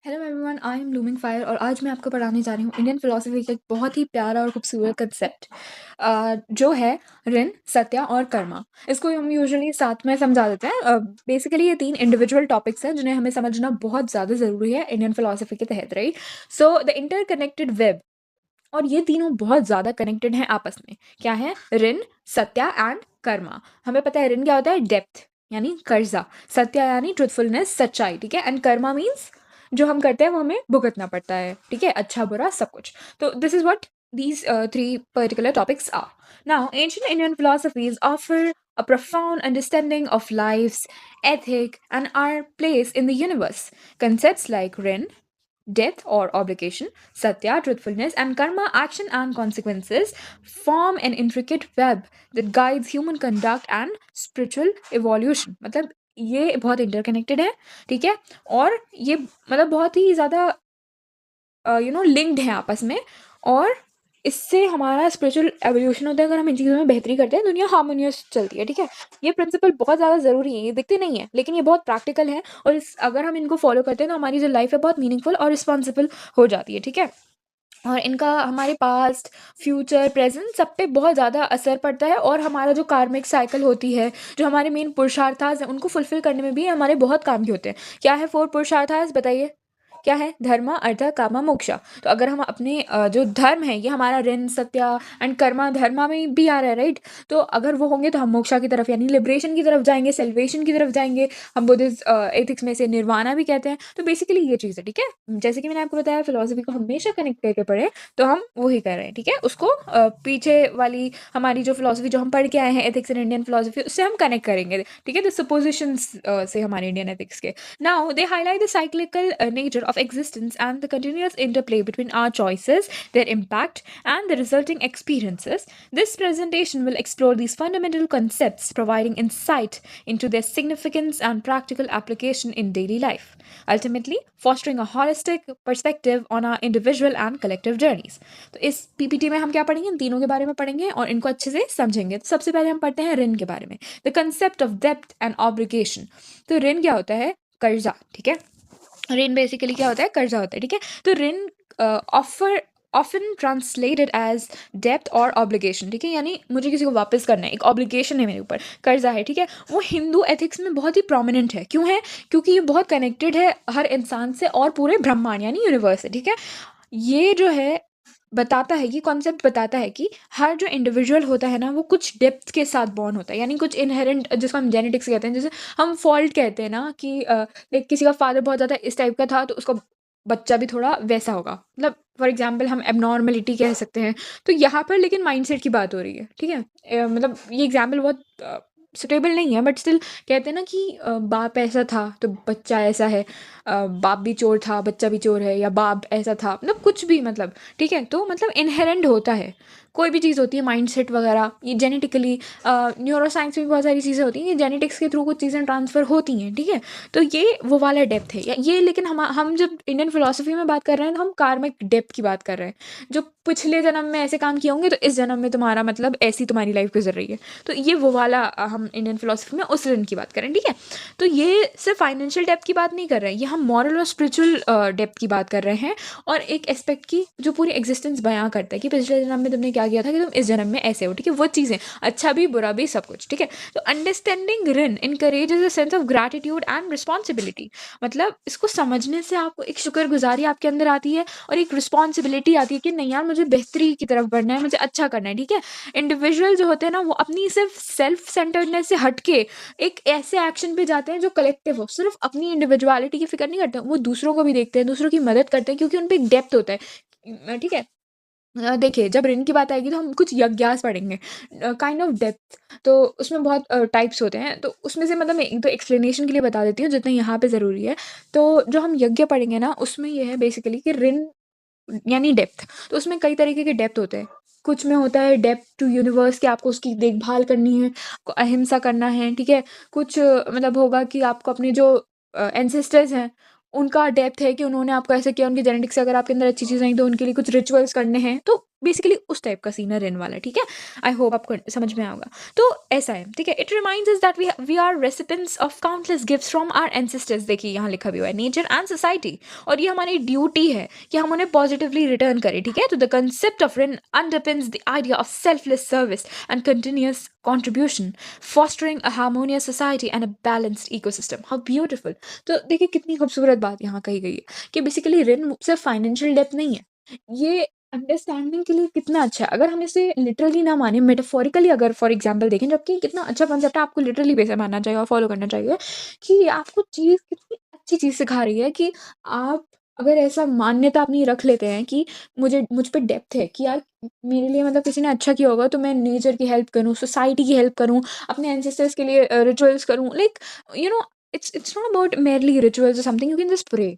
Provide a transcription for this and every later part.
Hello everyone, I am blooming fire और आज मैं आपको पढ़ाने जा रही हूँ इंडियन फिलोसफी का एक बहुत ही प्यारा और खूबसूरत कंसेप्ट जो है ऋण, सत्या और कर्मा। इसको हम यूजुअली साथ में समझा देते हैं। बेसिकली ये 3 इंडिविजुअल टॉपिक्स हैं जिन्हें हमें समझना बहुत ज़्यादा ज़रूरी है इंडियन फिलोसफी के तहत, right. So the interconnected web, और ये तीनों बहुत ज़्यादा कनेक्टेड हैं आपस में। क्या है? ऋण, सत्या एंड कर्मा। हमें पता है ऋण क्या होता है? डेप्थ यानी कर्जा, सत्या यानी ट्रुथफुलनेस, सच्चाई, ठीक है। एंड कर्मा मीन्स जो हम करते हैं वो हमें भुगतना पड़ता है, ठीक है, अच्छा बुरा सब कुछ। तो this is what these three particular topics are. Now, ancient Indian philosophies offer a profound understanding of life's ethic and our place in the universe. Concepts like rin, death or obligation, satya, truthfulness, and karma, action and consequences, form an intricate web that guides human conduct and spiritual evolution. मतलब ये बहुत interconnected है, ठीक है। और ये मतलब बहुत ही ज़्यादा लिंक्ड है आपस में। और इससे हमारा स्पिरिचुअल एवोल्यूशन होता है। अगर हम इन चीज़ों में बेहतरी करते हैं, दुनिया हार्मोनियस चलती है, ठीक है। ये प्रिंसिपल बहुत ज़्यादा ज़रूरी है, ये दिखते नहीं है लेकिन ये बहुत प्रैक्टिकल है। और अगर हम इनको फॉलो करते हैं तो हमारी जो लाइफ है बहुत मीनिंगफुल और रिस्पॉन्सिबल हो जाती है, ठीक है। और इनका हमारे पास्ट, फ्यूचर, प्रेजेंट सब पे बहुत ज़्यादा असर पड़ता है। और हमारा जो कार्मिक साइकिल होती है, जो हमारे मेन पुरुषार्थास हैं, उनको फुलफिल करने में भी हमारे बहुत काम के होते हैं। क्या है 4 पुरुषार्थास? बताइए क्या है? धर्म, अर्थ, काम, मोक्ष। तो अगर हम अपने जो धर्म है, ये हमारा ऋण, सत्या एंड कर्मा धर्मा में भी आ रहा है, राइट। तो अगर वो होंगे तो हम मोक्षा की तरफ यानी लिबरेशन की तरफ जाएंगे, सेल्वेशन की तरफ जाएंगे। हम बुद्धिस्ट एथिक्स में से निर्वाणा भी कहते हैं। तो बेसिकली ये चीज़ है, ठीक है। जैसे कि मैंने आपको बताया, फिलोसफी को हमेशा कनेक्ट करके पढ़े, तो हम वही कर रहे हैं, ठीक है। उसको पीछे वाली हमारी जो फिलोसफी जो हम पढ़ के आए हैं, एथिक्स इन इंडियन फिलोसफी, उससे हम कनेक्ट करेंगे, ठीक है। द सपोजिशंस से हमारे इंडियन एथिक्स के। Now they highlight the cyclical nature of existence and the continuous interplay between our choices, their impact, and the resulting experiences. This presentation will explore these fundamental concepts, providing insight into their significance and practical application in daily life, ultimately fostering a holistic perspective on our individual and collective journeys. तो इस PPT में हम क्या पढ़ेंगे? इन तीनों के बारे में पढ़ेंगे और इनको अच्छे से समझेंगे। तो सबसे पहले हम पढ़ते हैं ऋण के बारे में, द कंसेप्ट ऑफ डेब्ट एंड ऑब्लिगेशन। तो ऋण क्या होता है? कर्जा, ठीक है। ऋण बेसिकली क्या होता है? कर्जा होता है, ठीक है। तो ऋण ऑफर ऑफन ट्रांसलेटेड एज डेप्थ और ऑब्लिगेशन, ठीक है, यानी मुझे किसी को वापस करना है, एक ऑब्लिगेशन है मेरे ऊपर, कर्जा है, ठीक है। वो हिंदू एथिक्स में बहुत ही प्रोमिनेंट है। क्यों है? क्योंकि ये बहुत कनेक्टेड है हर इंसान से और पूरे ब्रह्मांड यानी यूनिवर्स से, ठीक है। ये जो है बताता है, ये कॉन्सेप्ट बताता है कि हर जो इंडिविजुअल होता है ना, वो कुछ डेप्थ के साथ बॉर्न होता है, यानी कुछ इनहेरेंट, जिसको हम जेनेटिक्स कहते हैं। जैसे हम फॉल्ट कहते हैं ना कि किसी का फादर बहुत ज़्यादा इस टाइप का था तो उसका बच्चा भी थोड़ा वैसा होगा। मतलब फॉर एग्जाम्पल हम एबनॉर्मलिटी कह सकते हैं। तो यहाँ पर लेकिन माइंडसेट की बात हो रही है, ठीक है। मतलब ये एग्जाम्पल बहुत सुटेबल नहीं है, बट स्टिल कहते हैं ना कि बाप ऐसा था तो बच्चा ऐसा है, बाप भी चोर था बच्चा भी चोर है, या बाप ऐसा था, मतलब कुछ भी, मतलब ठीक है। तो मतलब इनहेरेंट होता है, कोई भी चीज़ होती है, माइंडसेट वगैरह, ये जेनेटिकली, न्यूरो साइंस में भी बहुत सारी चीज़ें होती हैं, ये जेनेटिक्स के थ्रू कुछ चीज़ें ट्रांसफ़र होती हैं, ठीक है। तो ये वो वाला डेप्थ है ये। लेकिन हम जब इंडियन फिलोसफी में बात कर रहे हैं तो हम कार्मिक डेप्थ की बात कर रहे हैं। जो पिछले जन्म में ऐसे काम किए होंगे तो इस जन्म में तुम्हारा मतलब ऐसी तुम्हारी लाइफ गुजर रही है। तो ये वो वाला हम इंडियन फिलोसफी में उस ऋण की बात करें, ठीक है। तो ये सिर्फ फाइनेंशियल डेप्थ की बात नहीं कर रहे हैं, ये हम मॉरल और स्पिरिचुअल डेप्थ की बात कर रहे हैं। और एक एस्पेक्ट की जो पूरी एग्जिस्टेंस बयां करता है कि पिछले जन्म में तुमने क्या किया था कि तुम इस जन्म में ऐसे हो, ठीक है। वो चीज़ें, अच्छा भी बुरा भी सब कुछ, ठीक है। तो अंडरस्टैंडिंग ऋण encourages a sense of gratitude and responsibility. मतलब इसको समझने से आपको एक शुक्रगुजारी आपके अंदर आती है और एक रिस्पॉन्सिबिलिटी आती है कि नहीं यार, मुझे बेहतरी की तरफ बढ़ना है, मुझे अच्छा करना है, ठीक है। इंडिविजुअल जो होते हैं ना, वो अपनी सिर्फ सेल्फ सेंटर्डनेस से हटके एक ऐसे एक्शन पे जाते हैं जो कलेक्टिव हो। सिर्फ अपनी इंडिविजुअलिटी की फिक्र नहीं करते, वो दूसरों को भी देखते हैं, दूसरों की मदद करते हैं, क्योंकि उन पे एक डेप्थ होता है, ठीक है। देखिए, जब ऋण की बात आएगी तो हम कुछ यज्ञास पढ़ेंगे, काइंड ऑफ डेप्थ। तो उसमें बहुत टाइप्स होते हैं, तो उसमें से मतलब मैं एक तो एक्सप्लेनेशन के लिए बता देती हूँ जितना यहाँ पे ज़रूरी है। तो जो हम यज्ञ पढ़ेंगे ना, उसमें ये है बेसिकली कि ऋण यानी डेप्थ। तो उसमें कई तरीके के डेप्थ होते हैं। कुछ में होता है डेप्थ टू यूनिवर्स, कि आपको उसकी देखभाल करनी है, आपको अहिंसा करना है, ठीक है। कुछ मतलब होगा कि आपको अपने जो एंसेस्टर्स हैं, उनका डेप्थ है कि उन्होंने आपको ऐसे किया, उनकी जेनेटिक्स से अगर आपके अंदर अच्छी चीज़ें आई तो उनके लिए कुछ रिचुअल्स करने हैं। तो बेसिकली उस टाइप का सीन है रिन वाला, ठीक है? आई होप आपको समझ में आएगा। तो ऐसा है, ठीक है? It reminds us that we are recipients of countless gifts from our ancestors, देखिए यहाँ लिखा भी हुआ है, नेचर एंड सोसाइटी, और ये हमारी ड्यूटी है कि हम उन्हें पॉजिटिवली रिटर्न करें, ठीक है? तो द कंसेप्ट ऑफ रिन underpins the idea of selfless service and continuous contribution, fostering a harmonious society and a balanced ecosystem. How beautiful! तो देखिए कितनी खूबसूरत बात यहाँ कही गई है कि बेसिकली रिन सिर्फ फाइनेंशियल डेप्थ नहीं है, ये अंडरस्टैंडिंग के लिए कितना अच्छा है। अगर हम इसे लिटरली ना माने, मेटाफोरिकली अगर फॉर एग्जांपल देखें, जबकि कितना अच्छा कॉन्सेप्ट है, आपको लिटरली वैसे मानना चाहिए और फॉलो करना चाहिए कि आपको चीज़ कितनी अच्छी चीज़ सिखा रही है कि आप अगर ऐसा मान्यता अपनी रख लेते हैं कि मुझ पे डेप्थ है कि यार मेरे लिए मतलब किसी ने अच्छा किया होगा तो मैं नेचर की हेल्प करूँ, सोसाइटी की हेल्प करूँ, अपने एंसेस्टर्स के लिए रिचुअल्स करूँ, like you know it's not about merely rituals or something. You can just pray.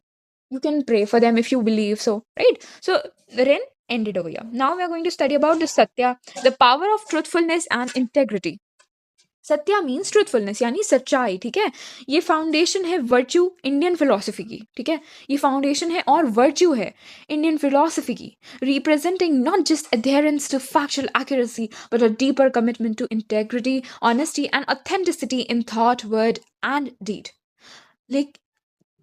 You can pray for them if you believe so, right? So Ren ended over here. Now we are going to study about the Satya, the power of truthfulness and integrity. Satya means truthfulness यानी सच्चाई, ठीक है? ये foundation है virtue Indian philosophy की, ठीक है? ये फाउंडेशन है और वर्च्यू है इंडियन फिलोसफी की, representing not just adherence to factual accuracy but a deeper commitment to integrity, honesty and authenticity in thought, word and deed. Like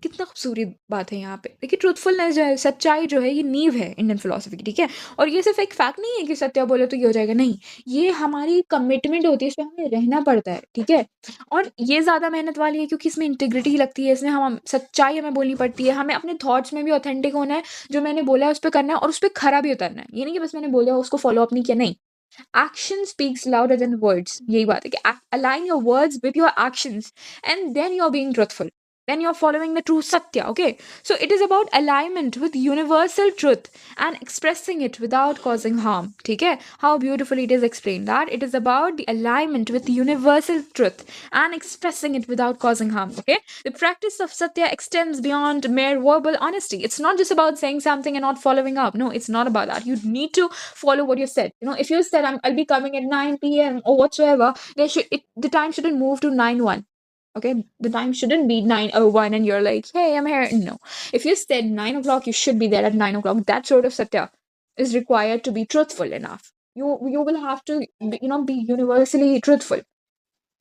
कितना खूबसूरत बात है यहाँ पे। देखिए ट्रूथफुलनेस जो है, सच्चाई जो है, ये नींव है इंडियन फिलोसफी की, ठीक है? और ये सिर्फ एक फैक्ट नहीं है कि सत्य बोले तो ये हो जाएगा, नहीं, ये हमारी कमिटमेंट होती है, इसमें हमें रहना पड़ता है, ठीक है? और ये ज़्यादा मेहनत वाली है क्योंकि इसमें इंटीग्रिटी लगती है, इसमें हम सच्चाई हमें बोलनी पड़ती है, हमें अपने थॉट्स में भी ऑथेंटिक होना है, जो मैंने बोला है उस पर करना है और उस पर खरा भी उतरना है। ये नहीं कि बस मैंने बोला उसको फॉलो अप नहीं किया, नहीं। Action speaks louder than words, यही बात है कि align your words with your actions and then you are being truthful, then you're following the true satya, okay? So it is about alignment with universal truth and expressing it without causing harm, ठीक है? How beautifully it is explained that it is about the alignment with universal truth and expressing it without causing harm, okay? The practice of satya extends beyond mere verbal honesty. It's not just about saying something and not following up. No, it's not about that. You need to follow what you said. You know, if you said I'll be coming at 9 p.m. or whatsoever, the time shouldn't move to 9:01. Okay, the time shouldn't be 9:01 and you're like, hey, I'm here. No, if you said 9 o'clock, you should be there at 9 o'clock. That sort of satya is required to be truthful enough. You will have to be universally truthful.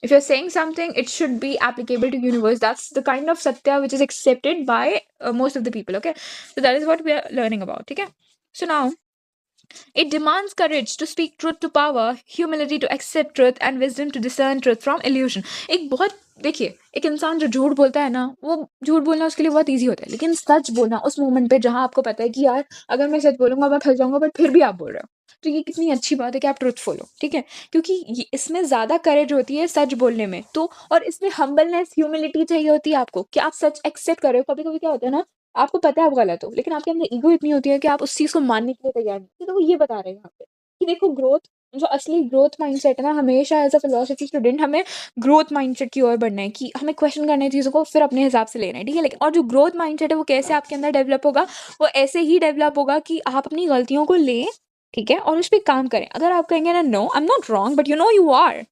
If you're saying something, it should be applicable to universe. That's the kind of satya which is accepted by most of the people. Okay, so that is what we are learning about. Okay, so now it demands courage to speak truth to power, humility to accept truth, and wisdom to discern truth from illusion. एक बहुत देखिए, एक इंसान जो झूठ बोलता है ना, वो झूठ बोलना उसके लिए बहुत ईजी होता है, लेकिन सच बोलना उस मोमेंट पे जहाँ आपको पता है कि यार अगर मैं सच बोलूंगा मैं फंस जाऊंगा, बट फिर भी आप बोल रहे हो, तो ये कितनी अच्छी बात है कि आप ट्रुथफुल हो, ठीक है? क्योंकि इसमें ज़्यादा करेज होती है सच बोलने में, तो और इसमें हम्बलनेस, ह्यूमिलिटी चाहिए होती है आपको कि आप सच एक्सेप्ट कर रहे हो। कभी कभी क्या होता है ना, आपको पता है आप गलत हो, लेकिन आपके अंदर ईगो इतनी होती है कि आप उस चीज़ को मानने के लिए तैयार नहीं। तो वो ये बता रहे हैं यहाँ पे कि देखो ग्रोथ, जो असली ग्रोथ माइंडसेट है ना, हमेशा एज अ फिलोसफी स्टूडेंट हमें ग्रोथ माइंडसेट की ओर बढ़ना है कि हमें क्वेश्चन करने चीज़ों को फिर अपने हिसाब से लेना है, ठीक है? लेकिन और जो ग्रोथ माइंडसेट है वो कैसे आपके अंदर डेवलप होगा, वो ऐसे ही डेवलप होगा कि आप अपनी गलतियों को लें, ठीक है, और उस पर काम करें। अगर आप कहेंगे ना no I am not wrong but you are,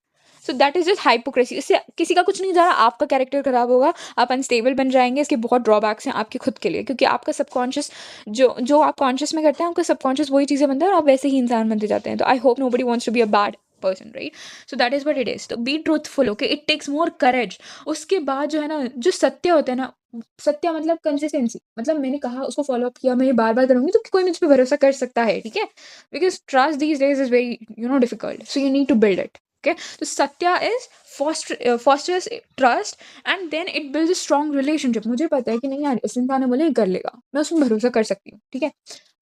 so that is just hypocrisy. इससे किसी का कुछ नहीं जा रहा, आपका कैरेक्टर खराब होगा, आप अनस्टेबल बन जाएंगे। इसके बहुत ड्रॉबैक्स हैं आपके खुद के लिए, क्योंकि आपका सबकॉन्शियस जो जो आप कॉन्शियस में करते हैं, आपका सबकॉन्शियस वही चीज़ें बनता है और आप वैसे ही इंसान बनते जाते हैं। तो I hope nobody wants to be a bad person, right? So that is what it is. तो be truthful, okay? It takes more courage. उसके बाद जो है ना, जो सत्य होता है ना, सत्य मतलब कंसिस्टेंसी, मतलब मैंने कहा उसको फॉलो अप किया, मैं ये बार बार करूंगी तो कोई मुझ पर भरोसा कर सकता है, ठीक है? Because trust these days is very difficult, so you need to build it, okay? So satya is fosters trust and then it builds a strong relationship. मुझे पता है कि नहीं यार, इस इंसान ने बोले कर लेगा, मैं उसमें भरोसा कर सकती हूँ, ठीक है?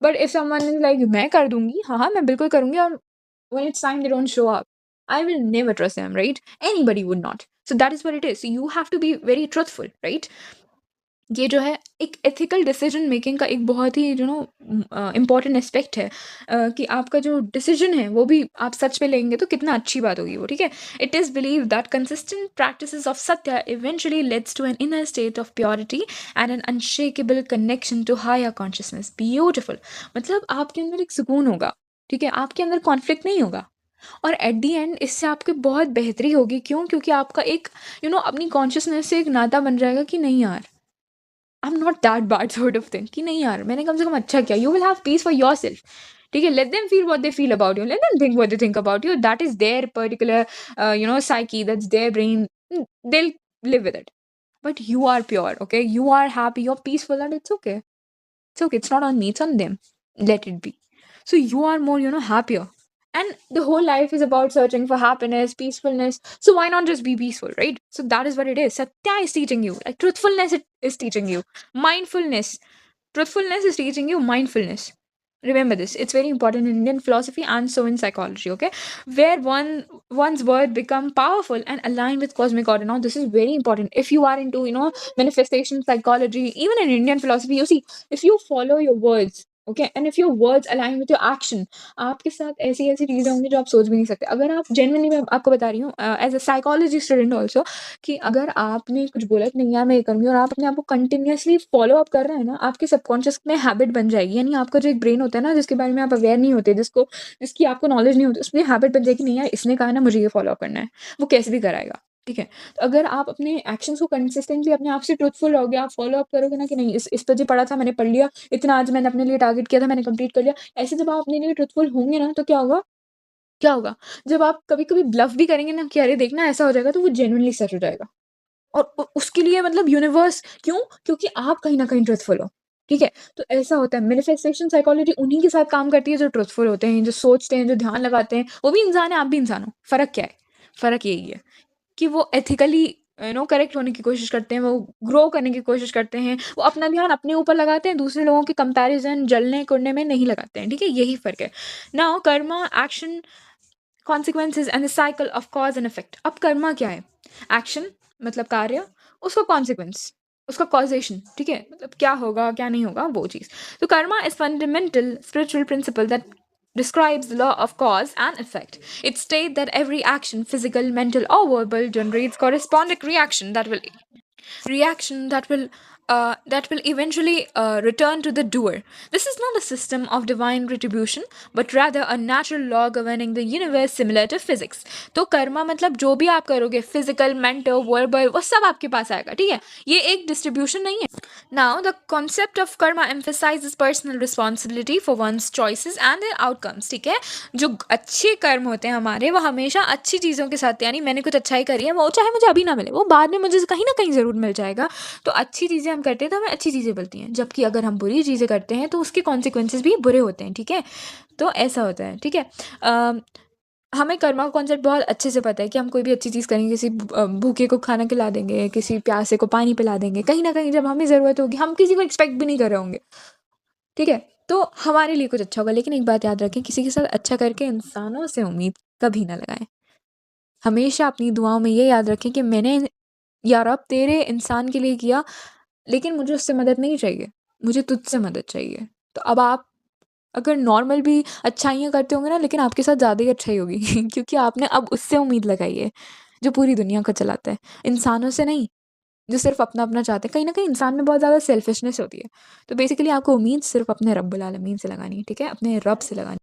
But if someone is like मैं कर दूंगी, हाँ मैं बिल्कुल करूंगी, और when it's time they don't show up, I will never trust them, right? Anybody would not. So that is what it is. So you have to be very truthful, right? ये जो है एक एथिकल डिसीजन मेकिंग का एक बहुत ही important aspect है, कि आपका जो डिसीजन है वो भी आप सच पे लेंगे तो कितना अच्छी बात होगी वो, ठीक है? It is believe that consistent practices of सत्य eventually leads to an inner state of purity and an unshakeable connection to higher consciousness. Beautiful, मतलब आपके अंदर एक सुकून होगा, ठीक है? आपके अंदर कॉन्फ्लिक्ट नहीं होगा, और एट दी एंड इससे आपकी बहुत बेहतरी होगी। क्यों? क्योंकि आपका एक अपनी कॉन्शियसनेस से एक नाता बन जाएगा कि नहीं यार, आई am not that bad, sort of thing, कि नहीं यार मैंने कम से कम अच्छा किया। You will have piece for your self, ठीक है? Let them feel what they feel about you, let them think what they think about you, that is there particular psyche, that's their brain, they'll live with it. But you are pure, okay? You are happy, you're peaceful, and it's okay. It's okay. It's not on me, it's on them. Let it be. So you are more, happier. And the whole life is about searching for happiness, peacefulness. So why not just be peaceful, right? So that is what it is. Satya is teaching you. Like truthfulness it is teaching you. Mindfulness. Truthfulness is teaching you mindfulness. Remember this. It's very important in Indian philosophy and so in psychology, okay? Where one's word become powerful and aligned with cosmic order. Now, this is very important. If you are into, manifestation psychology, even in Indian philosophy, you see, if you follow your words, okay, and if your words align with your action, आपके साथ ऐसी-ऐसी चीज़ें होंगी जो आप सोच भी नहीं सकते। अगर आप जेन्युइनली मैं आपको बता रही हूँ as a psychology student also कि अगर आपने कुछ बोला कि नहीं यार मैं ये करूँगी और आप अपने आप को कंटिन्यूअसली फ़ॉलो अप कर रहे हैं ना, आपके सबकॉन्शियस में हैबिट बन जाएगी। यानी आपका जो एक ब्रेन होता है ना जिसके बारे में आप अवेयर नहीं होते, जिसकी आपको नॉलेज नहीं होती, उसमें हैबिट बन जाएगी नहीं यार इसने कहा है ना मुझे ये फ़ॉलो अप करना है, वो कैसे भी कराएगा। ठीक है? तो अगर आप अपने एक्शंस को कंसिस्टेंटली अपने आप से ट्रूथफुल रहोगे, आप फ़ॉलो अप करोगे ना कि नहीं इस पे जो पढ़ा था मैंने पढ़ लिया, इतना आज मैंने अपने लिए टारगेट किया था मैंने कंप्लीट कर लिया। ऐसे जब आप अपने लिए ट्रूथफुल होंगे ना तो क्या होगा? जब आप कभी-कभी ब्लफ भी करेंगे ना कि अरे देखना ऐसा हो जाएगा तो वो जेन्युइनली सच हो जाएगा। और उसके लिए मतलब यूनिवर्स क्यों? क्योंकि आप कहीं न कहीं ट्रुथफुल हो, ठीक है? तो ऐसा होता है मैनिफेस्टेशन साइकोलॉजी उन्हीं के साथ काम करती है जो ट्रुथफुल होते हैं, जो सोचते हैं, जो ध्यान लगाते हैं। वो भी इंसान है, आप भी इंसान हो। फ़र्क क्या है? फ़र्क यही है कि वो एथिकली करेक्ट होने की कोशिश करते हैं, वो ग्रो करने की कोशिश करते हैं, वो अपना ध्यान अपने ऊपर लगाते हैं, दूसरे लोगों के कंपैरिज़न जलने-कुड़ने में नहीं लगाते हैं, ठीक है? यही फ़र्क है। Now Karma, action, consequences and the cycle of cause and effect. अब कर्मा क्या है? एक्शन मतलब कार्य, उसका कॉन्सिक्वेंस, उसका कॉजेशन, ठीक है? मतलब क्या होगा क्या नहीं होगा वो चीज़। तो Karma is fundamental spiritual principal that describes the law of cause and effect. It states that every action, physical, mental, or verbal, generates corresponding reaction that will eventually return to the doer. This is not a system of divine retribution, but rather a natural law governing the universe similar to physics. तो कर्मा मतलब जो भी आप करोगे physical mental verbal वो सब आपके पास आएगा ठीक है ये एक डिस्ट्रीब्यूशन नहीं है Now, the concept of karma emphasizes personal responsibility for one's choices and their outcomes. ठीक है जो अच्छे कर्म होते हैं हमारे वो हमेशा अच्छी चीज़ों के साथ यानी मैंने कुछ अच्छाई करी है वो चाहे मुझे अभी ना मिले वो बाद में मुझे कहीं ना कहीं ज़रूर मिल जाएगा तो अच्छी चीज़ें हम करते हैं तो हमें अच्छी चीज़ें मिलती हैं जबकि अगर हम बुरी चीज़ें करते हैं तो उसके कॉन्सिक्वेंसेज भी बुरे होते हैं ठीक है तो ऐसा होता है ठीक है हमें कर्मा का कॉन्सेप्ट बहुत अच्छे से पता है कि हम कोई भी अच्छी चीज़ करेंगे किसी भूखे को खाना खिला देंगे किसी प्यासे को पानी पिला देंगे कहीं ना कहीं जब हमें ज़रूरत होगी हम किसी को एक्सपेक्ट भी नहीं कर रहे होंगे ठीक है तो हमारे लिए कुछ अच्छा होगा लेकिन एक बात याद रखें किसी के साथ अच्छा करके इंसानों से उम्मीद कभी ना लगाएं हमेशा अपनी दुआओं में ये याद रखें कि मैंने या रब तेरे इंसान के लिए किया लेकिन मुझे उससे मदद नहीं चाहिए मुझे तुझसे मदद चाहिए तो अब आप अगर नॉर्मल भी अच्छाइयाँ करते होंगे ना लेकिन आपके साथ ज़्यादा ही अच्छाई होगी क्योंकि आपने अब उससे उम्मीद लगाई है जो पूरी दुनिया को चलाता है इंसानों से नहीं जो सिर्फ अपना अपना चाहते हैं कहीं ना कहीं इंसान में बहुत ज़्यादा सेल्फिशनेस होती है तो बेसिकली आपको उम्मीद सिर्फ अपने रब्बुल आलमीन से लगानी है ठीक है अपने रब से लगानी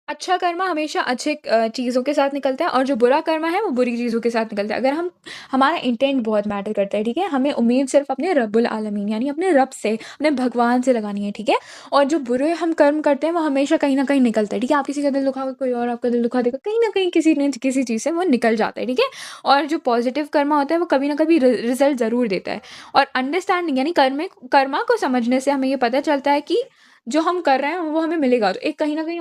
अच्छा कर्मा हमेशा अच्छे चीज़ों के साथ निकलता है और जो बुरा कर्मा है वो बुरी चीज़ों के साथ निकलता है अगर हम हमारा इंटेंट बहुत मैटर करता है ठीक है हमें उम्मीद सिर्फ अपने रब्बुल आलमीन यानी अपने रब से अपने भगवान से लगानी है ठीक है और जो बुरे हम कर्म करते हैं वो हमेशा कहीं ना कहीं निकलता है ठीक है आप किसी का दिल दुखाओगे कोई और आपका दिल दुखा देगा कहीं ना कहीं किसी न किसी चीज़ से वो निकल जाता है ठीक है और जो पॉजिटिव कर्मा होता है वो कभी ना कभी रिजल्ट ज़रूर देता है और अंडरस्टैंडिंग यानी कर्मा को समझने से हमें ये पता चलता है कि जो हम कर रहे हैं वो हमें मिलेगा तो एक कहीं ना कहीं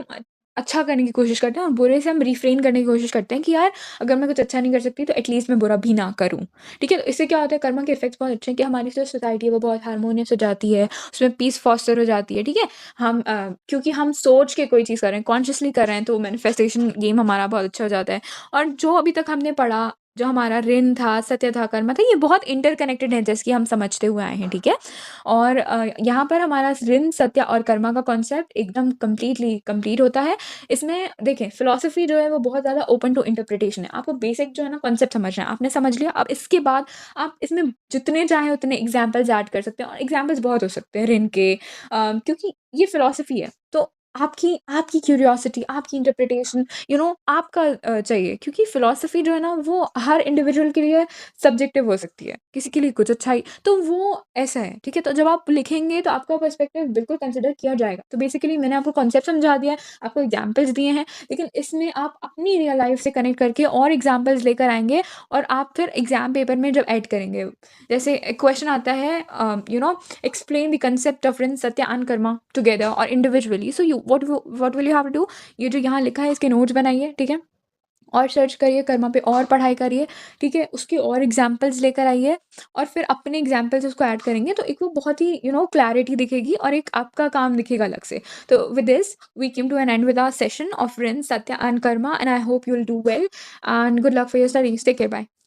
अच्छा करने की कोशिश करते हैं और बुरे से हम रिफ्रेन करने की कोशिश करते हैं कि यार अगर मैं कुछ अच्छा नहीं कर सकती तो एटलीस्ट मैं बुरा भी ना करूँ ठीक है तो इससे क्या होता है कर्मा के इफेक्ट्स बहुत अच्छे हैं कि हमारी जो सोसाइटी है वो बहुत हारमोनियस हो जाती है उसमें पीस फॉस्टर हो जाती है ठीक है हम क्योंकि हम सोच के कोई चीज़ कर रहे हैं कॉन्शियसली कर रहे हैं तो मैनिफेस्टेशन गेम हमारा बहुत अच्छा हो जाता है और जो अभी तक हमने पढ़ा जो हमारा ऋण था सत्य था कर्म था ये बहुत इंटरकनेक्टेड है जैसे कि हम समझते हुए आए हैं ठीक है और यहाँ पर हमारा ऋण सत्य और कर्मा का कॉन्सेप्ट एकदम कंप्लीट होता है इसमें देखें फ़िलॉसफ़ी जो है वो बहुत ज़्यादा ओपन टू इंटरप्रिटेशन है। आपको बेसिक जो है ना कॉन्सेप्ट समझना है। आपने समझ लिया अब इसके बाद आप इसमें जितने चाहें उतने एग्ज़ाम्पल्स ऐड कर सकते हैं और एग्ज़ाम्पल्स बहुत हो सकते हैं ऋण के क्योंकि ये फ़िलॉसफ़ी है। तो आपकी आपकी क्यूरियोसिटी, आपकी इंटरप्रिटेशन, आपका चाहिए, क्योंकि फ़िलॉसफ़ी जो है ना वो हर इंडिविजुअल के लिए सब्जेक्टिव हो सकती है। किसी के लिए कुछ अच्छा ही तो वो ऐसा है, ठीक है? तो जब आप लिखेंगे तो आपका पर्सपेक्टिव बिल्कुल कंसिडर किया जाएगा। तो बेसिकली मैंने आपको कॉन्सेप्ट समझा दिया है, आपको एग्ज़ाम्पल्स दिए हैं, लेकिन इसमें आप अपनी रियल लाइफ़ से कनेक्ट करके और एग्ज़ाम्पल्स लेकर आएँगे और आप फिर एग्ज़ाम पेपर में जब ऐड करेंगे, जैसे एक क्वेश्चन आता है, explain the concept of rin satya and karma together or individually, so you what will you have to do, ये जो यहाँ लिखा है इसके नोट्स बनाइए, ठीक है? और सर्च करिए कर्मा पे और पढ़ाई करिए, ठीक है? उसकी और एग्ज़ाम्पल्स लेकर आइए और फिर अपने एग्ज़ाम्पल्स उसको ऐड करेंगे तो एक वो बहुत ही क्लैरिटी दिखेगी और एक आपका काम दिखेगा अलग से। तो with this we came to an end with our session of rin, satya and karma, and I hope you will do well and good luck for your studies. Take care. Bye.